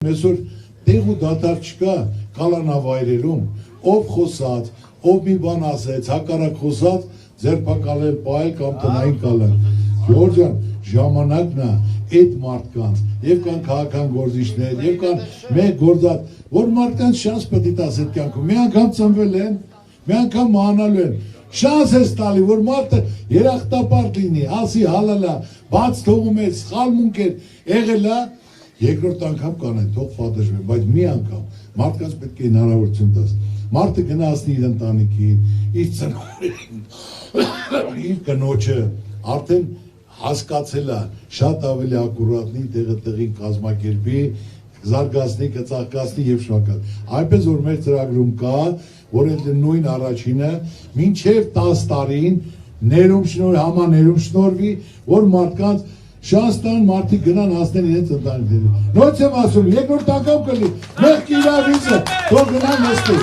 այսօր տեղ ու դադար չկա կալանավայրերում, ով խոսած, ով մի բան ասեց, հակառակ խոսած, ձերբակալել, պահել կամ տնային կալան։ Ժողովուրդ ջան, ժամանակն է այդ մարդկանց, եւ կան քաղաքական գործիչներ, եւ կան մեկ գործած, որ մարդկանց շանս պետք է տաս այդ կյանքում։ Մի անգամ ծնվել են, մի անգամ մահանալու են։ Շանս ես տալի, որ մարդը երախտապարտ լինի, ասի հալալա, բաց թողում է, սխալմունք է, եղել է, երկրորդ անգամ կանեն, թող պատժվեն, բայց մի անգամ մարդկանց պետք է հնարավորություն տաս։ Մարդը գնացնի իր ընտանիքին, իր ծնողներին, իր կնոջը, արդեն հասկացել է, շատ ավելի ակուրատնի տեղը տեղին կազմակերպի, զարգացնի, կծաղկացնի եւ շնորհակալ։ Այնպես որ մեր ծրագրում կա, որ այդ նույն առաջինը մինչև 10 տարին համաներում շնորհվի, որ մարդկանց շանս տան մարդիկ գնան հասնեն իրենց ընտանիքներին։ Նույնպես եմ ասում, երկրորդ անգամ կլինի, մեղքի իրավիճակը, թող գնան նստեն։